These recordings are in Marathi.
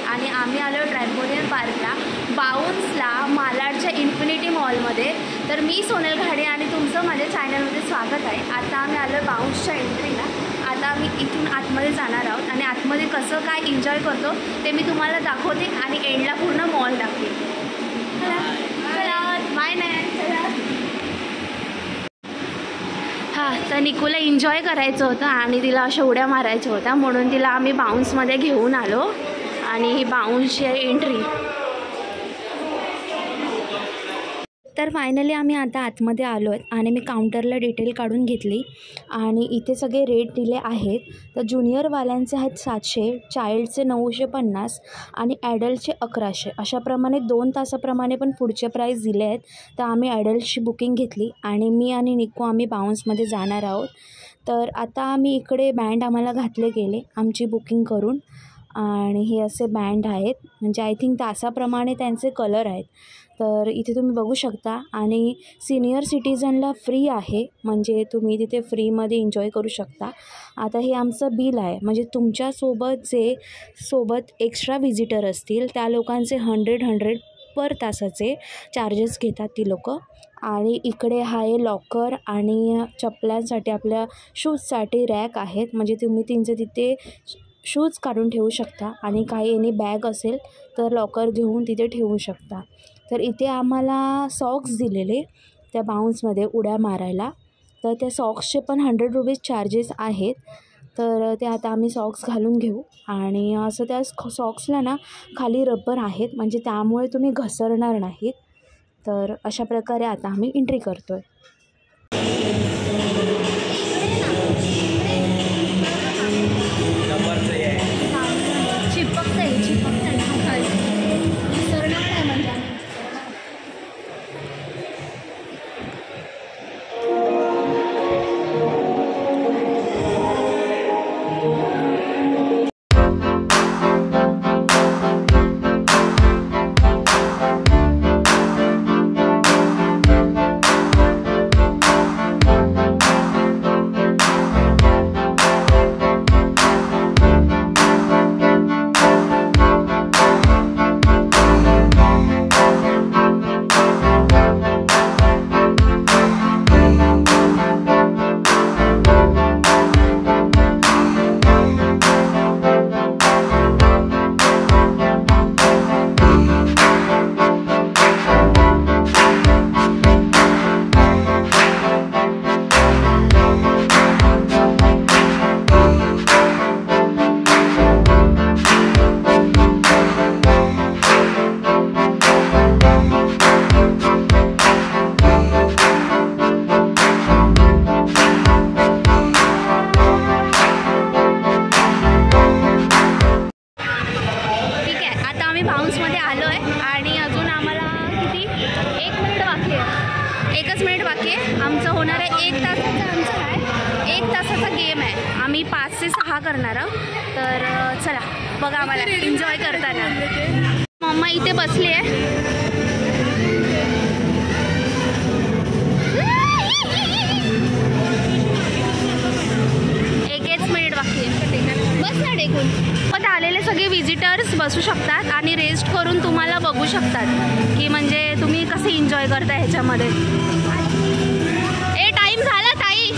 आणि आम्ही आलो ट्रॅम्पोलिन पार्कला, बाउन्सला, मालाडच्या इन्फिनिटी मॉलमध्ये. तर मी सोनल घाडे आणि तुमचं माझ्या चॅनलमध्ये स्वागत आहे. आता आम्ही आलो बाउन्सच्या एंट्रीला. आता आम्ही इथून आतमध्ये जाणार आहोत आणि आतमध्ये कसं काय एन्जॉय करतो ते मी तुम्हाला दाखवते आणि एंडला पूर्ण मॉल दाखवेन. चला बाय नाही. हां, तर निकूला एन्जॉय करायचं होतं आणि तिला अशा उड्या मारायच्या होत्या, म्हणून तिला आम्ही बाउन्समध्ये घेऊन आलो. आणि ही बाउन्सची एंट्री. तर फायनली आम्ही आता आतमध्ये आलो आहेत आणि मी काउंटरला डिटेल काढून घेतली आणि इथे सगळे रेट दिले आहेत. तर ज्युनियरवाल्यांचे आहेत 700, चाइल्डचे 950 आणि ॲडल्टचे 1100. अशाप्रमाणे 2 तासाप्रमाणे पण पुढचे प्राईस दिले आहेत. तर आम्ही ॲडल्टची बुकिंग घेतली आणि मी आणि निकू आम्ही बाउन्समध्ये जाणार आहोत. तर आता आम्ही इकडे बँड आम्हाला घातले गेले आमची बुकिंग करून आणि हे असे बँड आहेत, म्हणजे आय थिंक तासाप्रमाणे त्यांचे कलर आहेत. तर इथे तुम्ही बघू शकता आणि सिनियर सिटीजनला फ्री आहे, म्हणजे तुम्ही तिथे फ्रीमध्ये एन्जॉय करू शकता. आता हे आमचं बिल आहे, म्हणजे तुमच्यासोबत जे सोबत एक्स्ट्रा व्हिजिटर असतील त्या लोकांचे 100 पर तासाचे चार्जेस घेतात ती लोकं. आणि इकडे आहे लॉकर आणि चपलांसाठी आपल्या शूजसाठी रॅक आहेत, म्हणजे तुम्ही त्यांचे तिथे शूज काढून ठेवू शकता आणि काही एनी बॅग असेल तर लॉकर घेऊन तिथे ठेवू शकता. तर इथे आम्हाला सॉक्स दिलेले त्या बाउन्समध्ये उड्या मारायला. तर त्या सॉक्सचे पण 100 रुपीज चार्जेस आहेत. तर ते आता आम्ही सॉक्स घालून घेऊ आणि असं त्या सॉक्सला ना खाली रबर आहेत, म्हणजे त्यामुळे तुम्ही घसरणार नाहीत. तर अशा प्रकारे आता आम्ही एंट्री करतो आहे. बाउन्समध्ये आलो आहे आणि अजून आम्हाला किती 1 मिनिट बाकी आहे, 1च मिनिट बाकी आहे. आमचं होणार आहे 1 तासाचा, आमचं आहे 1 तासाचा गेम आहे. आम्ही 5 ते 6 करणार आहोत. तर चला बघा आम्हाला एन्जॉय करताना. मम्मा इथे बसली आहे. पण आलेले सगळे विजिटर्स बसू शकतात आणि रेस्ट करून तुम्हाला बघू शकतात की म्हणजे तुम्ही कसे एन्जॉय करता ह्याच्यामध्ये. टाइम झाला ताई.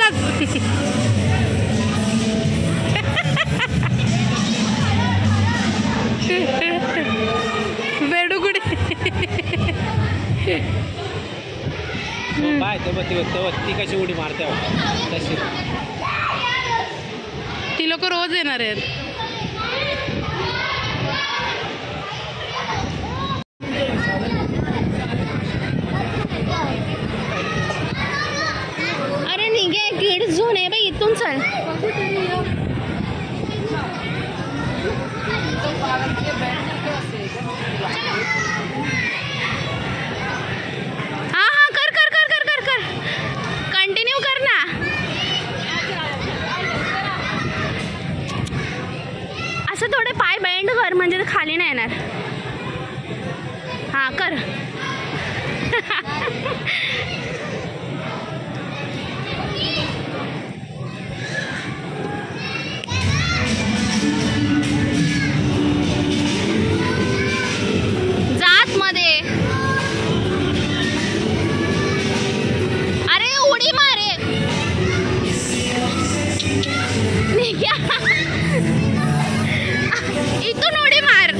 समज. बेडूकुडी बाय ती कशी उडी मारते तशी. ती लोक रोज येणार आहेत. अरे निघे, किड्स झोन आहे बाई, इथून चल. हाँ हाँ कर कर कर कर कर कर कंटिन्यू कर ना. असं थोडे पाय बेंड कर म्हणजे ते खाली नाही येणार. हां कर. जात मध्ये. अरे उडी मारे. इथून उडी मार.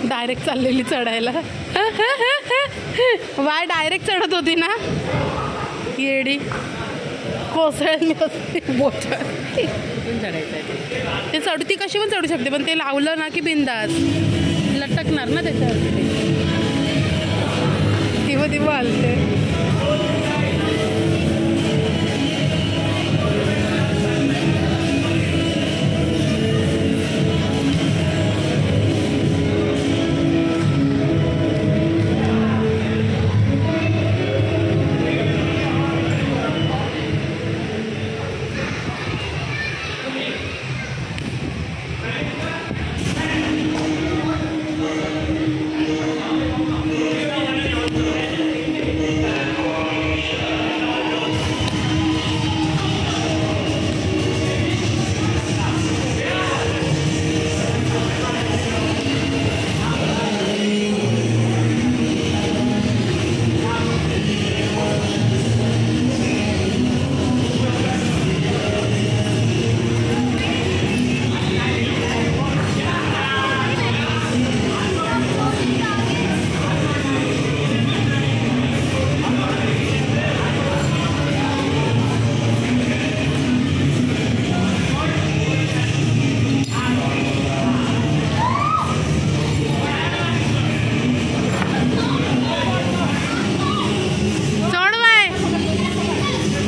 डायरेक्ट चाललेली चढायला. वाय डायरेक्ट चढत होती ना येडी. कोसळली असते बोट. ते चढती कशी पण चढू शकते, पण ते लावलं ना की बिंदास लटकणार ना त्याच्यावर. ती आलते.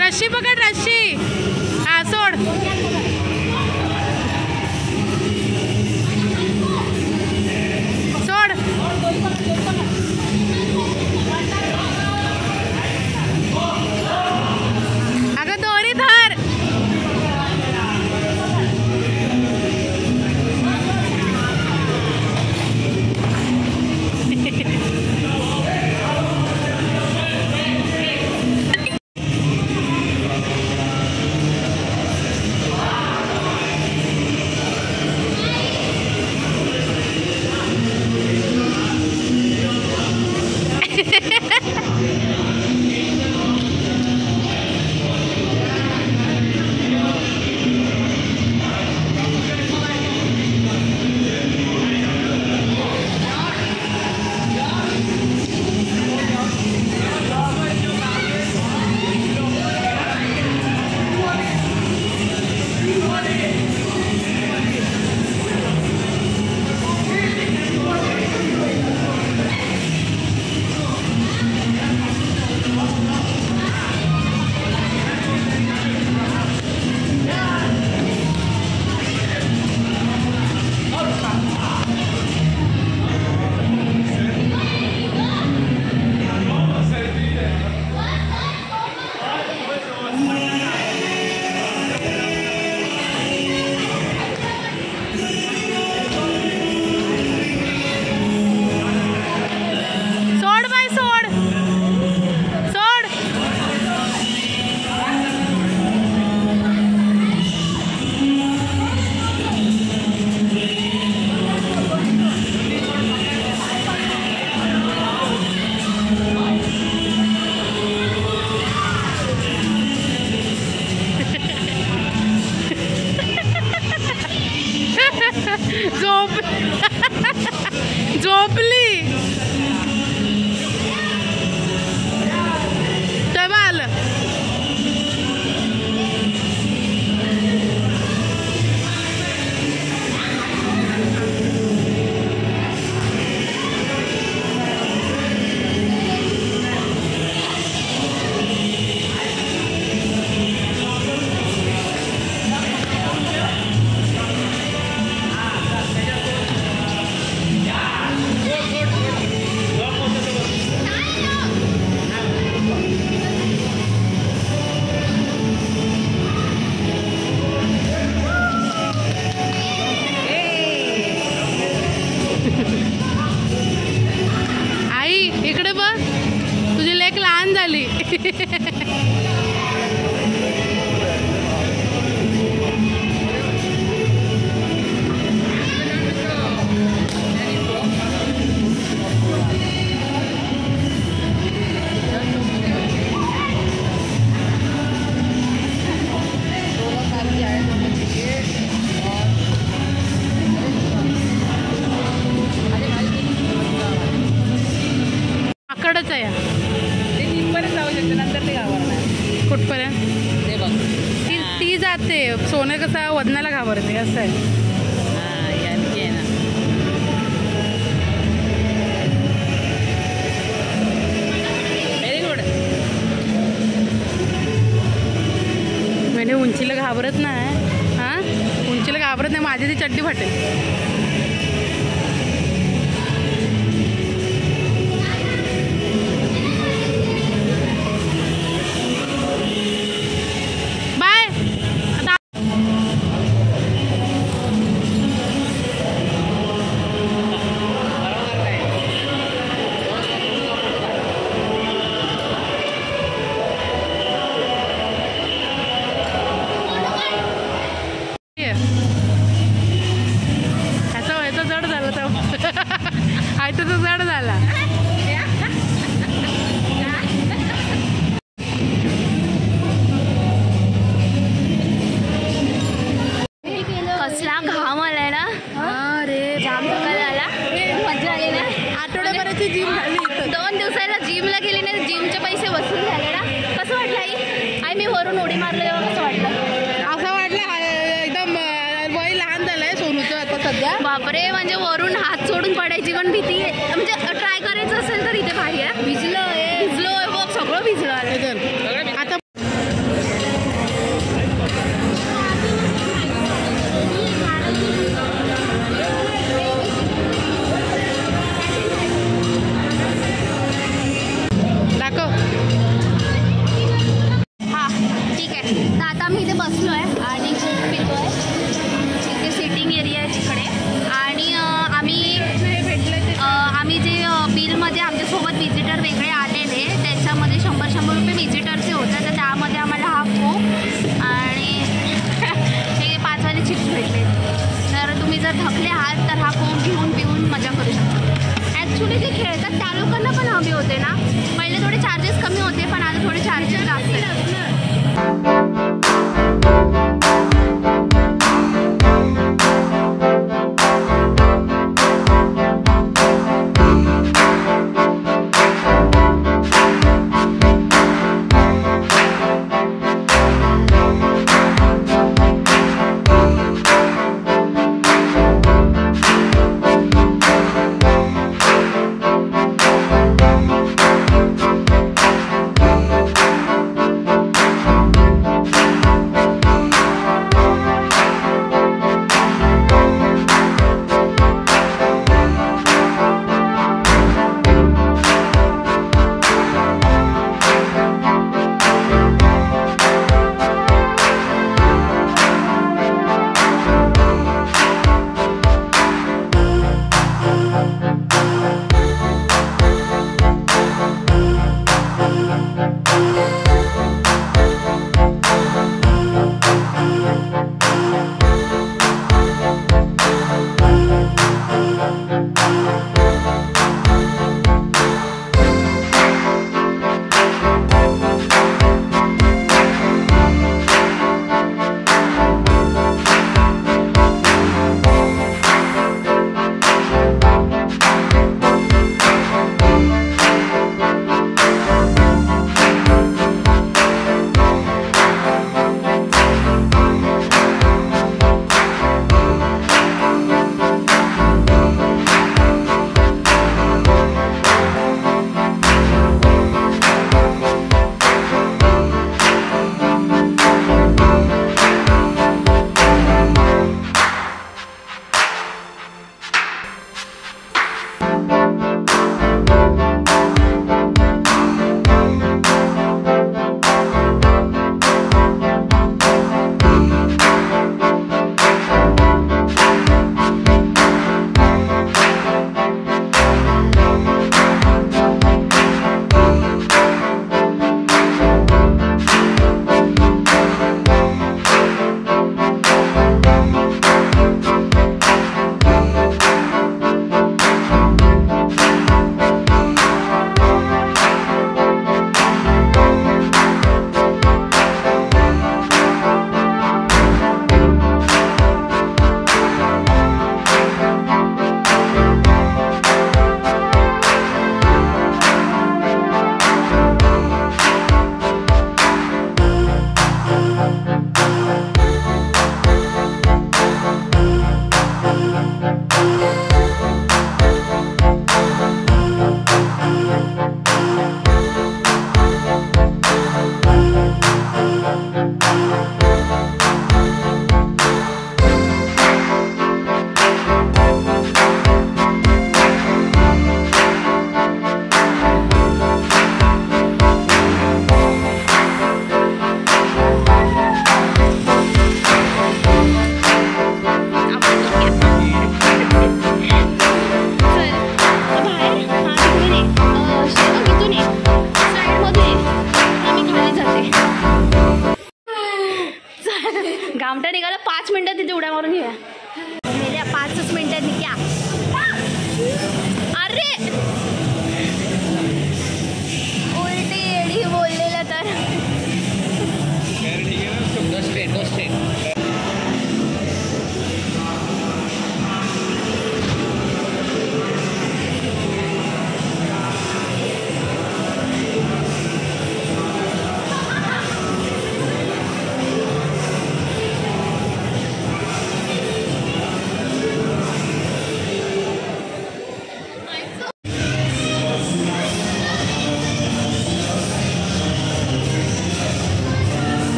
रस्सी पकड, रस्सी. हा सोड. सोड. अगं दोरी धर. झोपली. टवाल. आई इकडे बघ, तुझी लेक लहान झाली. जडच आहे. ते तिथपर्यंत जाऊ शकते, नंतर ते घाबरणार. कुठपर्यंत? ते बघ. ती जाते. सोनं कसं वजनाला घाबरते असं आहे. हां, यांची आहे ना. Very good. म्हणजे उंचीला घाबरत नाही. हां, उंचीला घाबरत नाही. माझी ती चड्डी फाटेल. ह्याचा जड झाला तर ह्याचा तर जड झाला. कसला घाम आलाय ना. अरे जाम थकायला झाला. मजा आली ना. आठवड्याभराची जिम झाली. 2 दिवसाला जिमला गेली नाही. जिमचे पैसे वसूल झाले ना. कसं वाटलं आई मी वरून उडी मारलं तेव्हा कसं वाटलं? असं वाटलं एकदम वय लहान झालंय सोनूचं आता सध्या. बापरे, म्हणजे वरून हात सोडून पडायची पण भीती. म्हणजे ट्राय करायचं असेल तर इथे भारी आहे. भिजलोय बघ, सगळं भिजलं. आता दाखव. हां ठीक आहे. तर आता आम्ही इथे बसलो आहे आणि खूप पितो आहे. इथे सिटिंग एरिया आहे तिकडे. आणि आम्ही जे बिलमध्ये आमच्यासोबत विजिटर वेगळे आलेले त्याच्यामध्ये 100 रुपये विजिटरचे होते. तर त्यामध्ये आम्हाला हा कोक आणि हे 5 वाले चिप्स भेटले. तर तुम्ही जर थकले आहात तर हा कोक घेऊन पिऊन मजा करू शकता. ॲक्च्युली जे खेळतात त्या लोकांना पण हवे होते ना. पहिले थोडे चार्जेस कमी होते पण आता थोडे चार्जेस जास्त आहेत.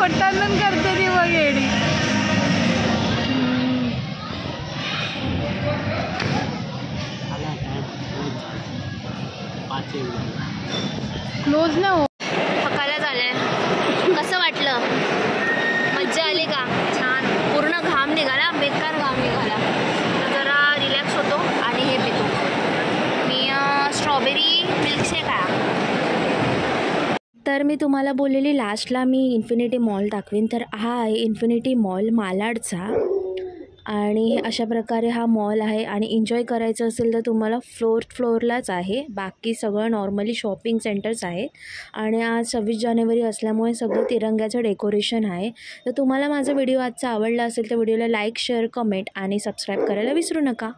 ओटांदन करते ती बघ येडी. क्लोज ना हो. थकायला झालंय. कसं वाटलं? मज्जा आली का? छान. पूर्ण घाम निघाला, बेकार घाम निघाला. तर जरा रिलॅक्स होतो आणि हे पितो मी स्ट्रॉबेरी मिल्कशेक आहे. तर मी तुम्हाला बोललेली लास्टला मी इन्फिनिटी मॉल दाखवीन. तर हा आहे इन्फिनिटी मॉल मालाडचा आणि अशा प्रकारे हा मॉल आहे. आणि एन्जॉय करायचं असेल तर तुम्हाला फ्लोरलाच आहे. बाकी सगळं नॉर्मली शॉपिंग सेंटर्स आहेत. आणि आज 26 जानेवारी असल्यामुळे सगळं तिरंग्याचं डेकोरेशन आहे. तर तुम्हाला माझा व्हिडिओ आजचा आवडला असेल तर व्हिडिओला लाईक शेअर कमेंट आणि सबस्क्राईब करायला विसरू नका.